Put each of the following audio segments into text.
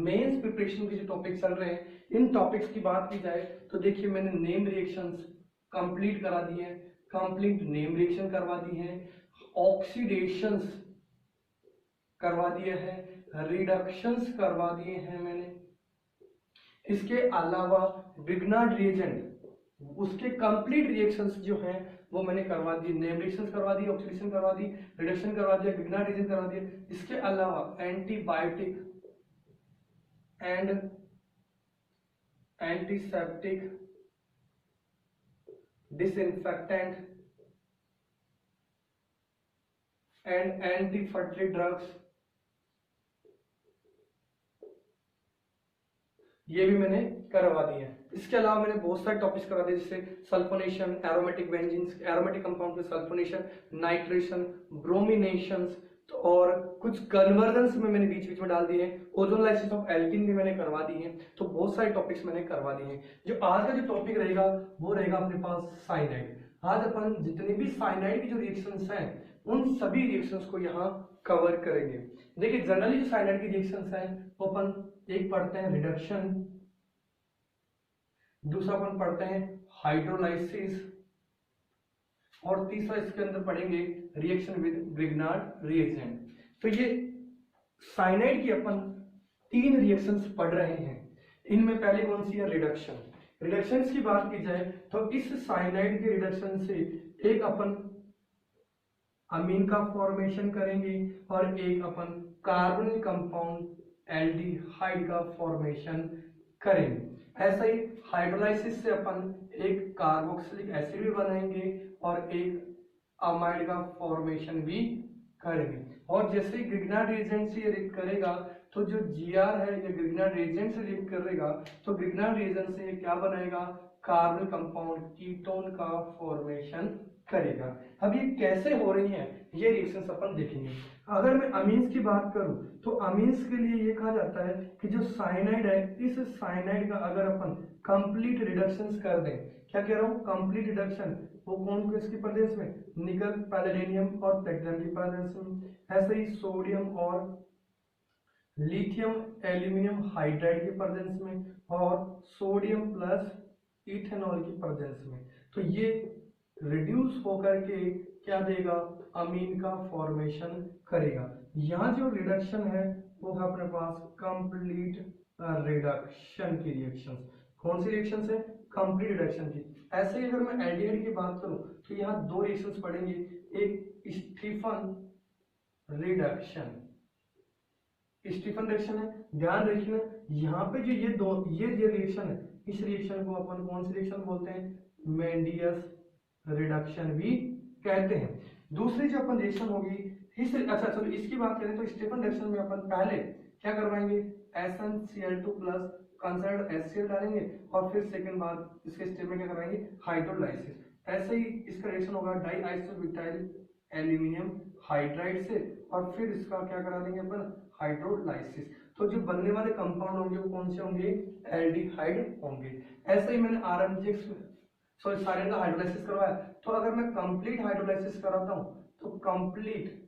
Mains preparation के जो topic चल रहे हैं, इन टॉपिक्स की बात की जाए तो देखिए मैंने नेम रिएक्शंस कंप्लीट करा दिए हैं, कंप्लीट नेम रिएक्शन करवा दी है, ऑक्सीडेशंस करवा दिए हैं, रिडक्शंस करवा दिए हैं मैंने। इसके अलावा विग्नार्ड रिएजेंट उसके कंप्लीट रिएक्शंस जो हैं वो मैंने करवा दी, नेम रिएक्शंस करवा दी, ऑक्सीडेशन करवा दी, रिडक्शन करवा दिया, विग्नार्ड रिएजेंट करवा दिया। इसके अलावा antibiotic and antiseptic, disinfectant and antifertility drugs, ये भी मैंने करवा दिए हैं। इसके अलावा मैंने बहुत सारे टॉपिक्स करा दिए, जैसे sulphonation, aromatic benzenes, aromatic compound के सल्फोनेशन, नाइट्रेशन, ब्रोमिनेशंस, तो और कुछ कन्वर्जेंस में मैंने बीच बीच में डाल दिए हैं, ओजोनलाइसिस ऑफ एल्कीन भी मैंने करवा दी है। तो बहुत सारे टॉपिक्स मैंने करवा दिए हैं। जो आज का जो टॉपिक रहेगा वो रहेगा अपने पास साइनाइड। आज अपन जितनी भी साइनाइड की जो रिएक्शंस हैं उन सभी रिएक्शंस को यहाँ कवर करेंगे। देखिए जनरली जो साइनाइड की रिएक्शंस हैं वो अपन एक पढ़ते हैं रिडक्शन, दूसरा अपन पढ़ते हैं हाइड्रोलाइसिस, और तीसरा इसके अंदर पढ़ेंगे रिएक्शन विद विग्नार्ड रिएजेंट। तो ये साइनाइड की अपन 3 रिएक्शंस पढ़ रहे हैं। इनमें पहले कौन सी है? रिडक्शन। रिडक्शंस की बात की जाए तो इस साइनाइड के रिडक्शन से एक अपन अमीन का फॉर्मेशन करेंगे और एक अपन कार्बोनिल कंपाउंड एल्डिहाइड का फॉर्मेशन करेंगे। ऐसा ही हाइड्रोलाइसिस से अपन एक कार्बोक्सिलिक एसिड भी बनाएंगे और एक अमाइड का फॉर्मेशन भी करेंगे। और जैसे ही ग्रिग्नार्ड रिएजेंट से ये रिएक्ट करेगा तो जो जीआर है ये ग्रिग्नार्ड रिएजेंट से रिएक्ट करेगा तो ग्रिग्नार्ड रिएजेंट से ये क्या बनाएगा? कार्बन कंपाउंड कीटोन का फॉर्मेशन करेगा। अब ये कैसे हो रही है ये रिएक्शंस अपन देखेंगे। अगर मैं अमीन्स की बात करूं तो अमीन्स के लिए ये कहा जाता है कि जो साइनाइड है इस साइनाइड का अगर अपन कंप्लीट रिडक्शंस कर दें, क्या कह रहा हूं? कंप्लीट रिडक्शन, वो कौन किसकी प्रेजेंस में? निकल, पैलेडियम और प्लेटिनम की प्रेजेंस में। ऐसे ही सोडियम और लिथियम एल्यूमिनियम हाइड्राइड की प्रेजेंस में और सोडियम प्लस इथेनॉल की प्रेजेंस में। तो ये रिड्यूस होकर के क्या देगा? अमीन का फॉर्मेशन करेगा। यहाँ जो रिडक्शन है वो है अपने पास कंप्लीट रिडक्शन की रिएक्शंस। कौन सी रिएक्शंस है? कंप्लीट रिडक्शन की। ऐसे ही अगर मैं एल्डिहाइड की बात करूं तो यहाँ 2 रिएक्शंस पढ़ेंगे, एक स्टीफन रिडक्शन। स्टीफन रिएक्शन है, ध्यान रखिए यहाँ पे जो ये रिएक्शन है, इस रिएक्शन को अपन कौन सी रिएक्शन बोलते हैं? मेंडियस रिडक्शन भी कहते हैं। दूसरी जो अपन रिएक्शन होगी अच्छा चलो इसकी बात करें तो स्टीफन रिएक्शन में अपन पहले क्या करवाएंगे? SnCl2 प्लस कंसर्न्ड HCl डालेंगे और फिर सेकंड बार इसके स्टेप में क्या करवाएंगे? हाइड्रोलाइसिस। ऐसे ही इसका रिएक्शन होगा डाइआइसोब्यूटाइल एल्यूमिनियम हाइड्राइड से और फिर इसका क्या करा देंगे अपन? हाइड्रोलाइसिस। तो जो बनने वाले कंपाउंड होंगे वो कौन से होंगे? एल्डिहाइड होंगे। ऐसे ही मैंने RMGX सारे का हाइड्रोलाइसिस करवाया, तो अगर मैं कंप्लीट हाइड्रोलाइसिस कराता हूं तो कंप्लीट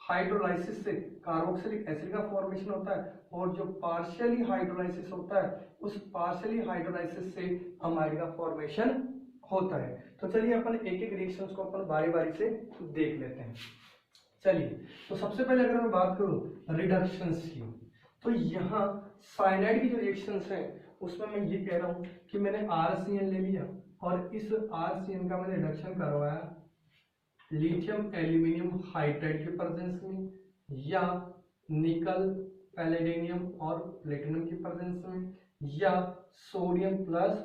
हाइड्रोलाइसिस से कार्बोक्सिलिक एसिड का फॉर्मेशन होता है और जो पार्शियली हाइड्रोलाइसिस होता है उस पार्शियली हाइड्रोलाइसिस से अमाइड का फॉर्मेशन होता है। तो चलिए अपन एक एक रिएक्शंस को अपन बारी बारी से देख लेते हैं। चलिए तो सबसे पहले अगर मैं बात करूं रिडक्शंस की तो यहाँ साइनाइड की जो रिएक्शंस हैं उसमें मैं ये कह रहा हूं कि मैंने RCN ले लिया और इस RCN का मैंने रिडक्शन करवाया लिथियम एल्यूमिनियम हाइड्राइड के प्रेजेंस में या निकल पैलेडियम और प्लेटिनम की प्रेजेंस में या सोडियम प्लस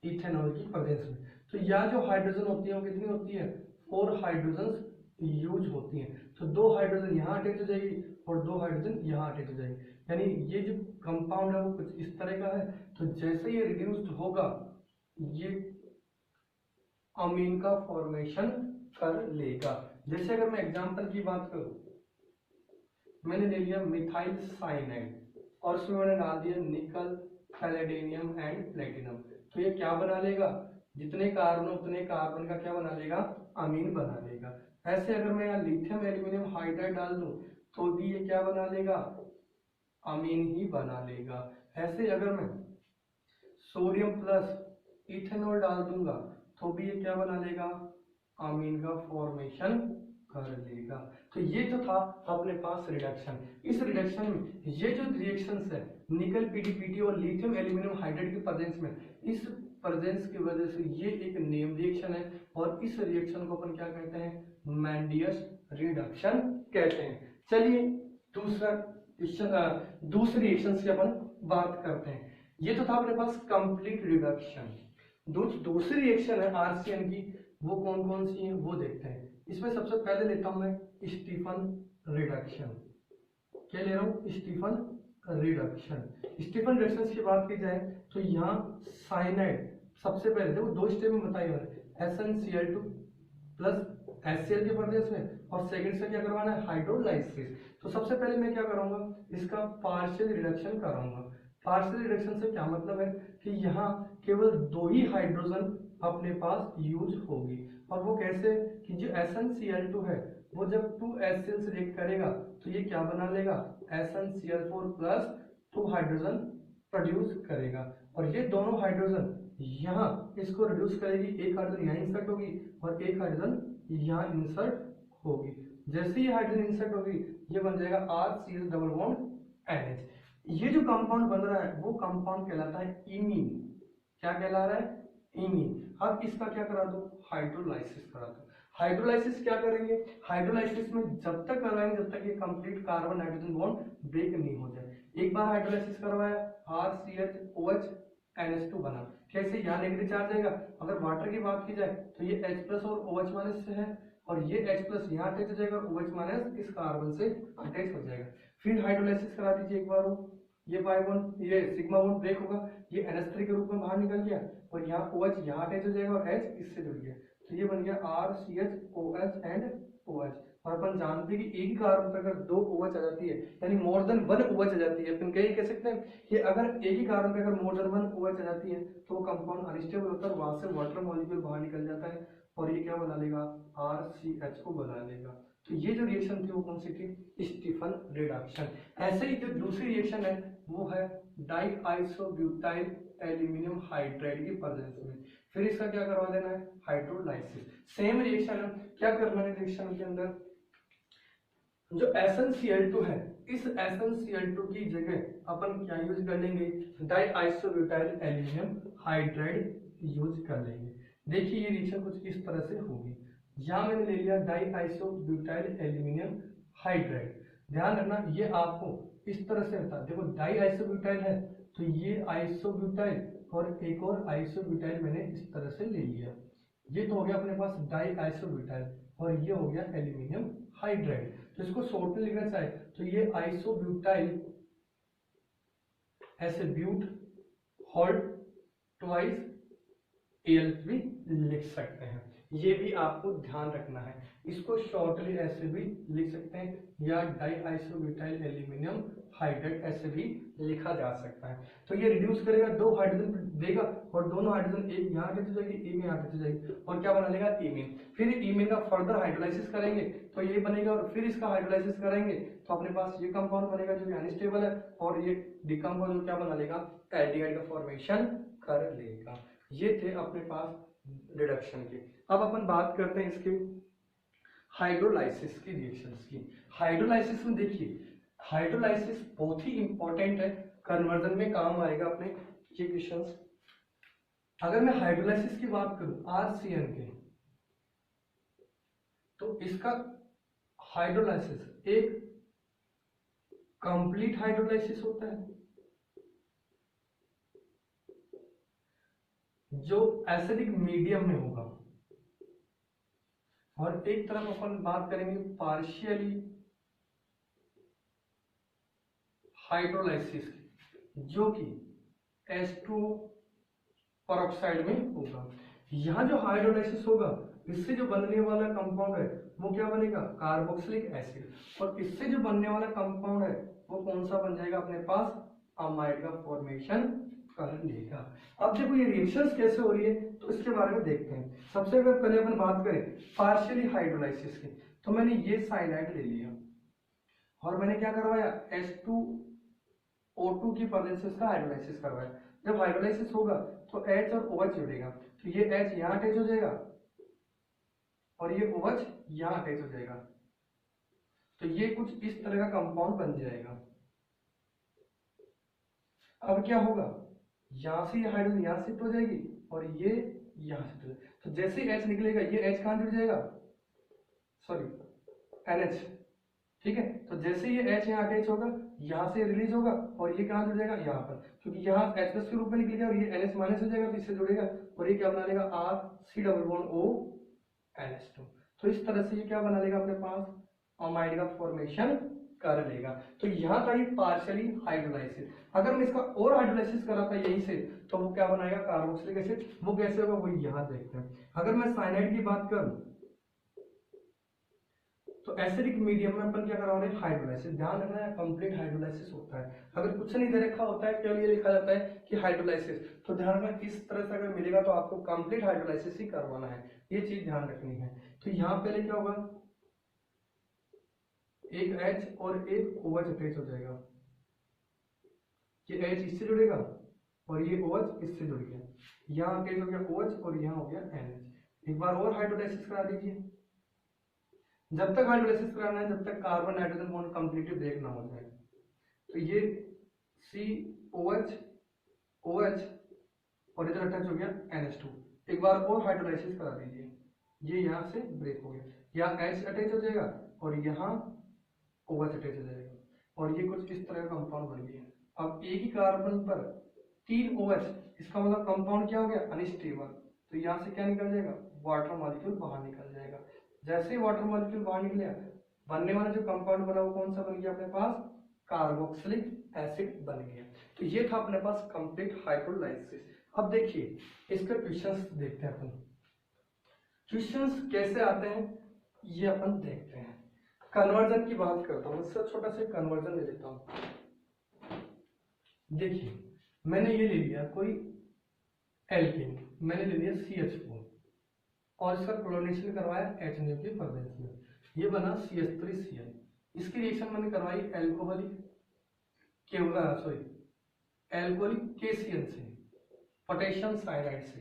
इथेनॉल की प्रेजेंस में। तो यहाँ जो हाइड्रोजन होती है वो कितनी होती है? 4 हाइड्रोजन यूज होती हैं। तो 2 हाइड्रोजन यहाँ अटैच हो जाएगी और 2 हाइड्रोजन यहाँ अटैच हो जाएगी। यानी ये जो कंपाउंड है वो कुछ इस तरह का है। तो जैसे ये रिड्यूस्ड होगा ये अमीन का फॉर्मेशन कर लेगा। जैसे अगर मैं एग्जांपल की बात करूं, मैंने ले लिया मिथाइल साइनाइड और उसमें मैंने डाल दिया निकल पैलेडियम एंड प्लेटिनम। तो ये क्या बना लेगा? जितने कार्बन उतने कार्बन का क्या बना लेगा? अमीन बना लेगा। ऐसे अगर मैं यहाँ लिथियम एल्यूमिनियम हाइड्राइड डाल दूं तो भी ये क्या बना लेगा? अमीन ही बना लेगा। ऐसे अगर मैं सोडियम प्लस इथेनॉल डाल दूंगा तो भी ये क्या बना लेगा, अमीन का फॉर्मेशन कर लेगा। तो ये जो था अपने पास रिडक्शन। इस रिडक्शन में ये जो रिएक्शंस है निकल पीडीपीटी और लिथियम एल्यूमिनियम हाइड्राइड के प्रेजेंस में, इस प्रेजेंस की वजह से ये एक नेम रिएक्शन है और इस रिएक्शन को अपन क्या कहते हैं, मैंडियस रिडक्शन कहते हैं। चलिए दूसरे रिएक्शंस की अपन बात करते हैं। ये तो था अपने पास कंप्लीट रिडक्शन। दूसरी रिएक्शन है आरसीएन की, वो कौन कौन सी है वो देखते हैं। इसमें सबसे पहले लेता हूं मैं स्टीफन रिडक्शन। क्या ले रहा हूं, स्टीफन रिडक्शन। स्टीफन रिडक्शन की बात की जाए तो यहाँ साइनाइड सबसे पहले देखो दो स्टेप में बताइए मैंने, SnCl2 प्लस HCl के प्रदेश में, और सेकंड से क्या करवाना है, हाइड्रोलाइसिस। तो सबसे पहले मैं क्या करूंगा, इसका पार्शियल रिडक्शन कराऊंगा। पार्शियल रिडक्शन से क्या मतलब है कि यहाँ केवल दो ही हाइड्रोजन अपने पास यूज होगी, और वो कैसे कि जो SnCl2 है वो जब 2HCl से रिएक्ट करेगा तो ये क्या बना लेगा, SnCl4 प्लस 2 हाइड्रोजन प्रोड्यूस करेगा, और ये दोनों हाइड्रोजन यहाँ इसको रिड्यूस करेगी, एक हाइड्रोजन यहाँ इंसर्ट होगी और एक हाइड्रोजन यहाँ इंसर्ट होगी। जैसे ही हाइड्रोजन इंसर्ट होगी ये बन जाएगा RCl डबल बॉन्ड NH। ये जो कंपाउंड बन रहा है वो कंपाउंड कहलाता है इमीन। क्या कहला रहा है, इमीन। अब इसका क्या करा दो, हाइड्रोलाइसिस करा दो। हाइड्रोलाइसिस क्या करेंगे, हाइड्रोलाइसिस में जब तक करवाएंगे जब तक ये complete carbon nitrogen bond break नहीं हो जाए। एक बार हाइड्रोलाइसिस करवाया, RCHOH NH2 बना। कैसे, यहाँ नेगेटिव चार्ज आएगा। अगर वाटर की बात की जाए तो ये H प्लस और OH माइनस से है, और ये H प्लस यहाँ अटैच हो जाएगा और OH माइनस इस कार्बन से अटैच हो जाएगा। फिर हाइड्रोलाइसिस करा दीजिए एक बार, ये पाई बॉन्ड, ये सिग्मा बॉन्ड ब्रेक होगा, ये NH3 के रूप में बाहर निकल गया, और यहाँ OH यहाँ अटैच हो जाएगा और H इससे जुड़ गया, तो ये बन गया RCHOH एंड OH। और अपन जानते हैं कि एक ही कार्बन पर अगर दो OH आ जाती है यानी मोर देन वन OH आ जाती है, अपन कह सकते हैं कि अगर एक ही कार्बन पर अगर मोर देन वन OH आ जाती है तो वो कंपाउंड अनस्टेबल होता है, वहां से वाटर मॉलिक्यूल बाहर निकल जाता है और ये क्या बना लेगा, RCHO बना लेगा। तो ये जो रिएक्शन थी वो कौन सी थी, स्टीफन रिडक्शन। ऐसे ही जो दूसरी रिएक्शन है वो है डाइआइसोब्यूटाइल एल्यूमिनियम हाइड्राइड की प्रेजेंस में। फिर इसका क्या करवा देना है, हाइड्रोलाइसिस। सेम रिएक्शन है, क्या करना है रिएक्शन के अंदर, जो SnCl2 है इस SnCl2 की जगह अपन क्या यूज कर लेंगे, डाइआइसोब्यूटाइल एल्यूमिनियम हाइड्राइड यूज कर लेंगे। देखिए ये रिएक्शन कुछ इस तरह से होगी। यहाँ मैंने ले लिया डाइआइसोब्यूटाइल एल्यूमिनियम हाइड्राइड। ध्यान रखना ये आपको इस तरह से होता है, देखो डाइआइसोब्यूटाइल है तो ये आइसोब्यूटाइल और एक और आइसोब्यूटाइल मैंने इस तरह से ले लिया। ये तो हो गया अपने पास डाइआइसोब्यूटाइल और ये हो गया एल्यूमिनियम हाइड्राइड। तो इसको शॉर्ट में लिखना चाहे तो ये आइसोब्यूटाइल ऐसे ब्यूट हॉल्ट ट्वाइस Al3 लिख सकते हैं। ये भी आपको ध्यान रखना है, इसको शॉर्टली ऐसे भी लिख सकते हैं या डाइआइसोब्यूटाइल एल्यूमिनियम हाइड्राइड ऐसे भी लिखा जा सकता है। तो ये रिड्यूस करेगा, दो हाइड्रोजन देगा और दोनों हाइड्रोजन एक यहाँ अटैच हो जाएगी एक यहाँ अटैच हो जाएगी और क्या बना लेगा, इमीन। फिर इमीन का फर्दर हाइड्रोलाइसिस करेंगे तो ये बनेगा और फिर इसका हाइड्रोलाइसिस करेंगे तो अपने पास ये कंपाउंड बनेगा जो कि अनस्टेबल है और ये डिकम्पोज क्या बना लेगा, एल्डिहाइड का फॉर्मेशन कर लेगा। ये थे अपने पास रिडक्शन के। अब अपन बात करते हैं इसके हाइड्रोलाइसिस की रिएक्शंस की। हाइड्रोलाइसिस में देखिए हाइड्रोलाइसिस बहुत ही इंपॉर्टेंट है, कन्वर्जन में काम आएगा अपने ये क्वेश्चंस। अगर मैं हाइड्रोलाइसिस की बात करूं RCN के, तो इसका हाइड्रोलाइसिस एक कंप्लीट हाइड्रोलाइसिस होता है जो एसिडिक मीडियम में होगा, और एक तरफ अपन बात करेंगे पार्शियली हाइड्रोलाइसिस जो कि H2 परऑक्साइड में होगा। यहाँ जो हाइड्रोलाइसिस होगा इससे जो बनने वाला कंपाउंड है वो क्या बनेगा, कार्बोक्सिलिक एसिड, और इससे जो बनने वाला कंपाउंड है वो कौन सा बन जाएगा अपने पास, अमाइड का फॉर्मेशन कर लेगा। अब देखो ये रिएक्शंस कैसे हो रही है तो इसके बारे में देखते हैं। सबसे पहले अपन बात करें पार्शियली हाइड्रोलाइसिस की, तो मैंने ये साइनाइड ले लिया और मैंने क्या करवाया, H2 O2 की प्रेजेंस से इसका हाइड्रोलाइसिस करवाया। जब हाइड्रोलाइसिस होगा तो H और OH जुड़ेगा, तो ये H यहाँ अटैच हो जाएगा और ये OH यहाँ अटैच हो जाएगा, तो ये कुछ इस तरह का कंपाउंड बन जाएगा। अब क्या होगा, यहाँ से ये हाइड्रोजन यहाँ शिफ्ट हो जाएगी और ये यहाँ शिफ्ट हो जाएगी, तो जैसे ही H निकलेगा ये H कहाँ जुड़ जाएगा, सॉरी NH, ठीक है। तो जैसे ये H यहाँ अटैच होगा, यहाँ से रिलीज होगा और ये कहाँ जुड़ जाएगा, यहाँ पर, क्योंकि यहाँ H+ के रूप में निकलेगा और ये NH- हो जाएगा, तो इससे जुड़ेगा और ये क्या बना लेगा, RC≡O NH2। तो इस तरह से ये क्या बना लेगा, अपने पास अमाइड का फॉर्मेशन कर लेगा। तो यहाँ था ये पार्शियली हाइड्रोलाइसिस। अगर मैं इसका और हाइड्रोलाइसिस कराता यहीं से, तो वो क्या बनाएगा, कार्बोक्सिलिक एसिड। वो कैसे होगा, वो यहाँ देखते हैं। अगर मैं साइनाइड की बात करूं तो एसिडिक मीडियम में अपन क्या करा रहे हैं, हाइड्रोलाइसिस। ध्यान रखना है, कंप्लीट हाइड्रोलाइसिस होता है। अगर कुछ नहीं दे रखा होता है, केवल ये लिखा जाता है कि हाइड्रोलाइसिस, तो ध्यान रखना इस तरह से अगर मिलेगा तो आपको कंप्लीट हाइड्रोलाइसिस ही करवाना है, ये चीज ध्यान रखनी है। तो यहाँ पहले क्या होगा, एक H और एक OH अटैच हो जाएगा, ये H इससे जुड़ेगा और ये OH इससे जुड़ गया, यहाँ अटैच हो गया OH और यहाँ हो गया NH। एक बार और हाइड्रोलाइसिस करा दीजिए। जब तक हाइड्रोलाइसिस कराना है, जब तक carbon nitrogen bond completely break ना हो जाए। तो ये COH OH और इधर अटैच हो गया NH2। एक बार और हाइड्रोलाइसिस करा दीजिए, ये यहाँ से ब्रेक हो गया, यहाँ H अटैच हो जाएगा और यहाँ OH अटैच हो जाएगा और ये कुछ इस तरह का कंपाउंड बन गया। अब एक ही कार्बन पर 3 OH, इसका मतलब कंपाउंड क्या हो गया, अनस्टेबल। तो यहाँ से क्या निकल जाएगा, वाटर मॉलिक्यूल बाहर निकल जाएगा। जैसे ही वाटर मॉलिक्यूल बाहर निकलेगा, बनने वाला जो कंपाउंड बना वो कौन सा बन गया अपने पास, कार्बोक्सिलिक एसिड बन गया। तो ये था अपने पास कंप्लीट हाइड्रोलाइसिस। अब देखिए इसके क्वेश्चंस देखते हैं अपन, क्वेश्चंस कैसे आते हैं ये अपन देखते हैं। कन्वर्जन की बात करता हूँ, इससे छोटा सा कन्वर्जन ले लेता हूँ। देखिए मैंने ये ले लिया कोई एल्केन, मैंने ले लिया CH4 और इसका क्लोरीनेशन करवाया HNO के प्रेजेंस में, ये बना CH3Cl। इसकी रिएक्शन मैंने करवाई एल्कोहलिक KCl से, पोटेशियम साइनाइड से।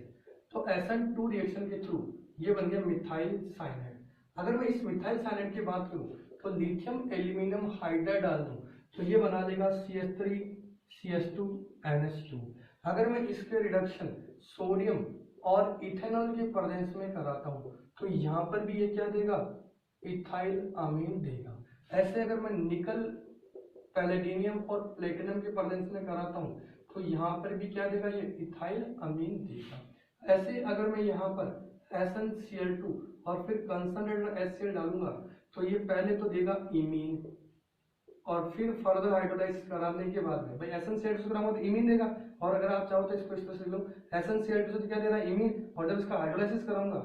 तो SN2 रिएक्शन के थ्रू ये बन गया मिथाइल साइनाइड। अगर मैं इस मिथाइल साइनाइड की बात करूं तो लिथियम एल्यूमिनियम हाइड्राइड डाल दूं तो ये बना देगा CH3 CH2 NH2। अगर मैं इसके रिडक्शन सोडियम और इथेनॉल के प्रेजेंस में कराता हूं तो यहाँ पर भी ये क्या देगा, इथाइल अमीन देगा। ऐसे अगर मैं निकल पैलेडिनियम और प्लेटिनम के प्रेजेंस में कराता हूं तो यहाँ पर भी क्या देगा, ये इथाइल अमीन देगा। ऐसे अगर मैं यहाँ पर SnCl2 और फिर कंसंट्रेटेड HCl डालूंगा तो ये पहले तो देगा इमीन और फिर फर्दर हाइड्रोलाइसिस कराने के बाद में भाई SnCl2 से कराऊंगा तो इमीन देगा, और अगर आप चाहो तो इसको इस तरह से लिख लो, SnCl2 से क्या दे रहा है, इमीन, और जब इसका हाइड्रोलाइसिस कराऊंगा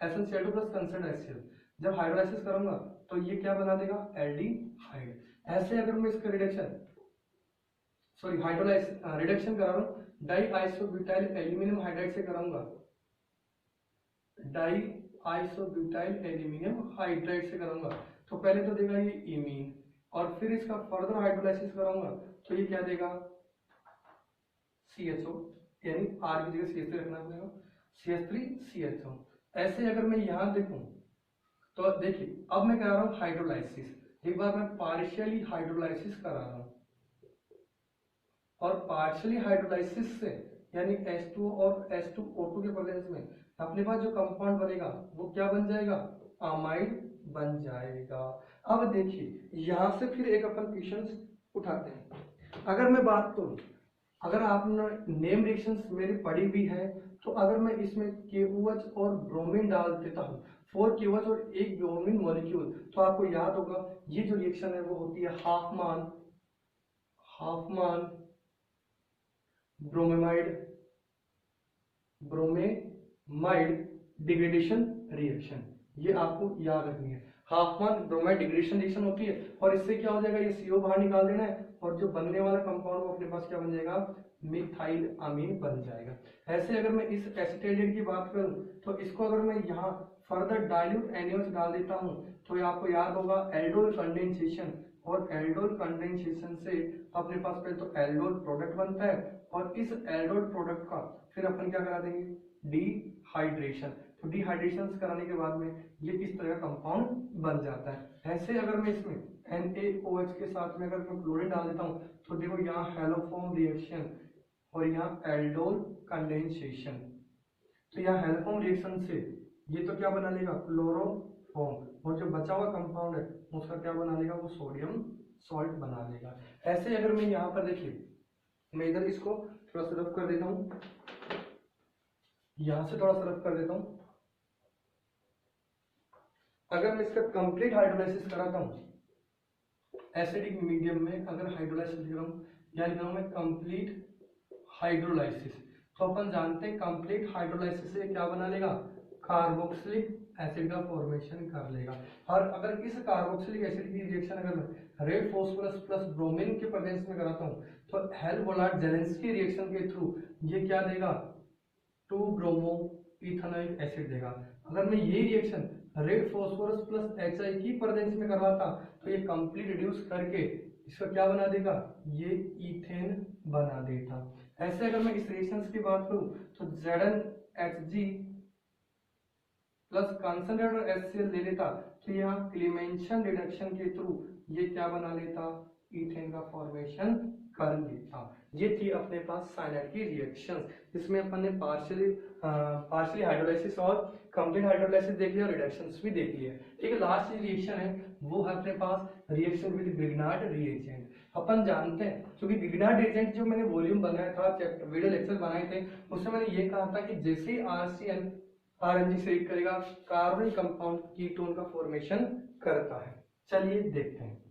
SnCl2 प्लस कंसंट्रेटेड HCl, जब हाइड्रोलाइसिस करूंगा तो ये क्या बना देगा, एल्डिहाइड। ऐसे अगर मैं इसका रिडक्शन करा रहा हूँ डाई आइसोब्यूटाइल एल्यूमिनियम हाइड्राइड से कराऊंगा, डाई आइसोब्यूटाइल एल्यूमिनियम हाइड्राइड से कराऊंगा तो पहले तो देगा ये इमीन और फिर इसका फर्दर हाइड्रोलाइसिस कराऊंगा तो ये क्या देगा, CHO, यानी R की जगह CH3 रखना पड़ेगा, CH3CHO। ऐसे अगर मैं यहां देखूं तो देखिए अब मैं करा रहा हूं हाइड्रोलाइसिस, एक बार मैं पार्शियली हाइड्रोलाइसिस करा रहा हूं और पार्शियली हाइड्रोलाइसिस से यानी H2 और H2O2 के प्रेजेंस में अपने पास जो कंपाउंड बनेगा वो क्या बन जाएगा, अमाइड बन जाएगा। अब देखिए यहां से फिर एक अपन क्वेश्चन उठाते हैं। अगर मैं बात करूं, अगर आपने नेम रिएक्शंस मेरी पढ़ी भी है तो अगर मैं इसमें KOH और ब्रोमीन डाल देता हूं, 4 KOH और 1 ब्रोमीन मॉलिक्यूल, तो आपको याद होगा ये जो रिएक्शन है वो होती है हाफमान ब्रोमेमाइड डिग्रेडेशन रिएक्शन, ये आपको याद रखनी है। हाफमान ब्रोमाइड डिग्रेडेशन रिएक्शन होती है और इससे क्या हो जाएगा, ये CO बाहर निकाल देना है और जो बनने वाला कंपाउंड वो अपने पास क्या बन जाएगा, मिथाइल अमीन बन जाएगा। ऐसे अगर मैं इस एसिटाइलिन की बात करूं तो इसको अगर मैं यहाँ फर्दर डाइल्यूट NaOH डाल देता हूं तो ये आपको याद होगा एल्डोल कंडेंसेशन और एल्डोल कंडेंसेशन से अपने पास पहले तो एल्डोल प्रोडक्ट बनता है और इस एल्डोल प्रोडक्ट का फिर अपन क्या करा देंगे, डिहाइड्रेशन। तो डिहाइड्रेशन कराने के बाद में ये इस तरह का कंपाउंड बन जाता है। ऐसे अगर मैं इसमें NaOH के साथ में अगर मैं क्लोरीन डाल देता हूँ तो देखो यहाँ हेलोफॉर्म रिएक्शन और यहाँ एल्डोल कंडेंसेशन। तो यहाँ हेलोफॉर्म रिएक्शन से ये तो क्या बना लेगा, क्लोरोफॉर्म, और जो बचा हुआ कंपाउंड है उसका क्या बना लेगा, वो सोडियम सॉल्ट बना लेगा। ऐसे अगर मैं यहाँ पर देखिए, मैं इधर इसको थोड़ा सा रफ कर देता हूँ, यहां से थोड़ा सा रफ कर देता हूँ। अगर मैं इसका कंप्लीट हाइड्रोलाइसिस कराता हूँ एसिडिक मीडियम में, अगर हाइड्रोलाइसिस लिख रहा हूँ या लिख रहा हूँ मैं कंप्लीट हाइड्रोलाइसिस, तो अपन जानते हैं कंप्लीट हाइड्रोलाइसिस से क्या बना लेगा, कार्बोक्सिलिक एसिड का फॉर्मेशन कर लेगा। और अगर इस कार्बोक्सिलिक एसिड की रिएक्शन अगर मैं रेड फास्फोरस प्लस ब्रोमीन के प्रेजेंस में कराता हूँ तो हेल-वोलार्ड जेलेंस्की रिएक्शन के थ्रू ये क्या देगा, 2 ब्रोमो इथेनोइक एसिड देगा। अगर मैं ये reaction red phosphorus plus HI की प्रेजेंस में करवाता तो ये कंप्लीट रिड्यूस करके इसका क्या बना देगा, ये इथेन बना देता। ऐसे अगर मैं इस रिएक्शंस की बात करूं तो ZnHg प्लस कंसंट्रेटेड HCl ले लेता तो यहाँ क्लीमेंशन रिडक्शन के थ्रू ये क्या बना लेता, इथेन का फॉर्मेशन कर लेता। ये थी अपने पास साइनाइड की रिएक्शंस, जिसमें अपन ने पार्शियली हाइड्रोलाइसिस और कंप्लीट हाइड्रोलाइसिस देख लिया और रिडक्शंस भी देख लिया। ठीक है, लास्ट रिएक्शन है वो है अपने पास रिएक्शन विद ग्रिग्नार्ड रिएजेंट। अपन जानते हैं क्योंकि ग्रिग्नार्ड रिएजेंट जो मैंने वॉल्यूम बनाया था, चैप्टर वीडियो लेक्चर बनाए थे, उसमें मैंने ये कहा था कि जैसे ही RCN RNG से रिएक्ट करेगा कार्बन कंपाउंड कीटोन का फॉर्मेशन करता है। चलिए देखते हैं।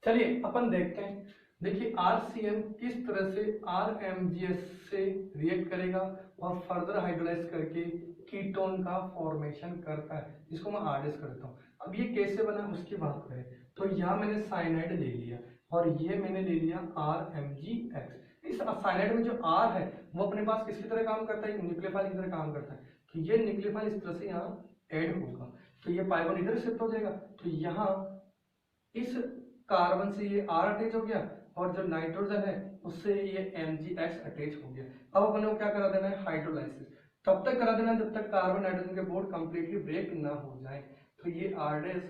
चलिए अपन देखते हैं। देखिए RCN किस तरह से RMGS से रिएक्ट करेगा और फर्दर हाइड्रोलाइज करके कीटोन का फॉर्मेशन करता है, इसको मैं RDS करता हूँ। अब ये कैसे बना उसकी बात करें तो यहाँ मैंने साइनाइड ले लिया और ये मैंने ले लिया RMGX। इस साइनाइड में जो R है वो अपने पास किसकी तरह काम करता है, न्यूक्लियोफाइल की तरह काम करता है। तो ये न्यूक्लियोफाइल इस तरह से यहाँ ऐड होगा तो ये पाइबोन इधर शिफ्ट हो जाएगा, तो यहाँ इस कार्बन से ये R अटैच हो गया और जो नाइट्रोजन है उससे ये MgX अटैच हो गया। अब अपन को क्या करा देना है, हाइड्रोलाइसिस तब तक करा देना है जब तक कार्बन नाइट्रोजन के बॉन्ड कंप्लीटली ब्रेक ना हो जाए। तो ये RDS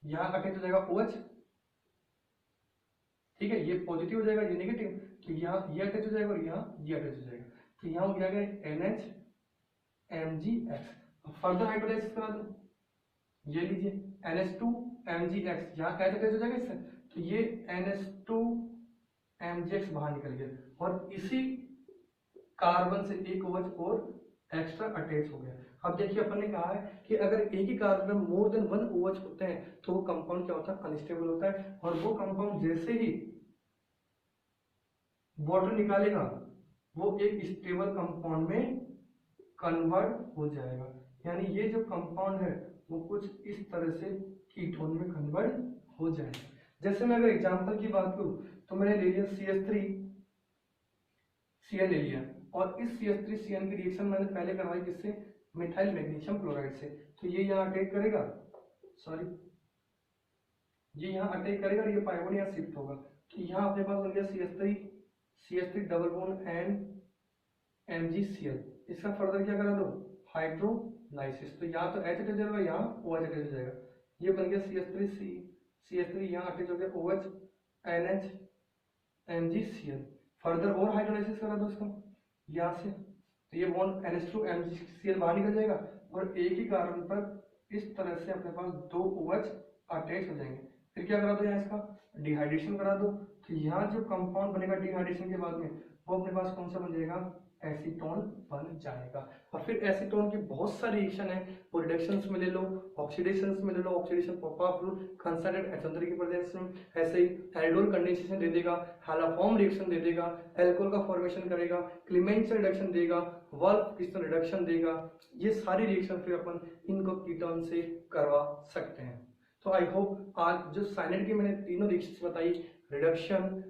यहाँ अटैच हो जाएगा OH, ठीक है, ये पॉजिटिव हो जाएगा ये नेगेटिव, तो यहाँ ये अटैच हो जाएगा और यहाँ ये अटैच हो जाएगा। तो यहाँ हो गया NH फर्दर हाइड्रोलाइसिस करा दो, ये लीजिए NH2MgX, यहाँ H अटैच हो जाएगा इससे, तो ये NH2MgX बाहर निकल गया और इसी कार्बन से एक OH और एक्स्ट्रा अटैच हो गया। अब देखिए अपन ने कहा है कि अगर एक ही कार्बन में मोर देन 1 OH होते हैं तो वो कंपाउंड क्या होता है, अनस्टेबल होता है, और वो कंपाउंड जैसे ही वाटर निकालेगा वो एक स्टेबल कंपाउंड में कन्वर्ट हो जाएगा। यानी ये जो कंपाउंड है वो कुछ इस तरह से कीटोन में कन्वर्ट हो जाएगा। जैसे मैं अगर एग्जांपल की बात करूं तो मैंने ले लिया CH3Cl ले लिया और इस CH3Cl की रिएक्शन मैंने पहले करवाई किससे, मिथाइल मैग्नीशियम क्लोराइड से। तो ये यहाँ अटैक करेगा, सॉरी ये यहाँ अटैक करेगा और ये पाइबोन यहाँ शिफ्ट होगा, तो यहाँ अपने पास बन गया CH3 double bond and MgCl। इसका फर्दर क्या करा दो, हाइड्रोलाइसिस, तो यहाँ तो H अटैच हो जाएगा, यहाँ OH अटैच हो जाएगा, ये बन गया CH3 यहाँ अटैच हो गया OH NH MgCl। फर्दर और हाइड्रोलाइसिस करा दो इसका यहाँ से, तो ये बॉन्ड NH2 MgCl बाहर निकल जाएगा और एक ही कार्बन पर इस तरह से अपने पास 2 OH अटैच हो जाएंगे। फिर क्या करा दो, यहाँ इसका डिहाइड्रेशन करा दो, तो यहाँ जो कंपाउंड बनेगा डिहाइड्रेशन के बाद में वो अपने पास कौन सा बन जाएगा, एसीटोन बन जाएगा। और फिर एसीटोन की बहुत सारी रिएक्शन है, वो रिडक्शंस में ले लो, ऑक्सीडेशंस में ले लो, ऑक्सीडेशन पॉप रूल कंसंट्रेटेड एचोनरी की प्रेजेंस में, ऐसे ही एल्डोल कंडेंसेशन दे देगा, हैलोफॉर्म रिएक्शन दे देगा, एल्कोहल का फॉर्मेशन करेगा, क्लीमेंस रिडक्शन देगा, वल्फ क्रिस्टल रिडक्शन देगा। ये सारी रिएक्शन फिर अपन इनको कीटोन से करवा सकते हैं। तो आई होप आज जो साइनाइड की मैंने तीनों रिएक्शंस बताई, रिडक्शन,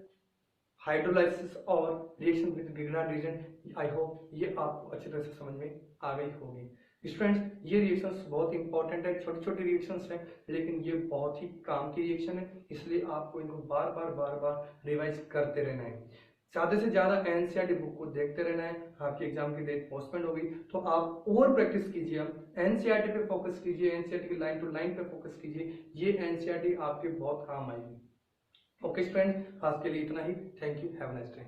हाइड्रोलाइसिस और reaction with Grignard reagent, I hope ये आपको अच्छी तरह से समझ में आ गई होगी। स्टूडेंट्स ये रिएक्शंस बहुत इंपॉर्टेंट है, छोटी छोटी रिएक्शंस हैं लेकिन ये बहुत ही काम की रिएक्शन है, इसलिए आपको इनको बार बार रिवाइज करते रहना है। ज्यादा से ज्यादा एनसीईआरटी बुक को देखते रहना है। आपकी एग्जाम की डेट पोस्टपोन हो गई तो आप और प्रैक्टिस कीजिए, आप एनसीईआरटी पे फोकस कीजिए, एनसीईआरटी की लाइन टू लाइन पे फोकस कीजिए, ये एनसीईआरटी आपके बहुत काम आएगी। ओके स्टूडेंट्स, आज के लिए इतना ही। Thank you, have a nice day.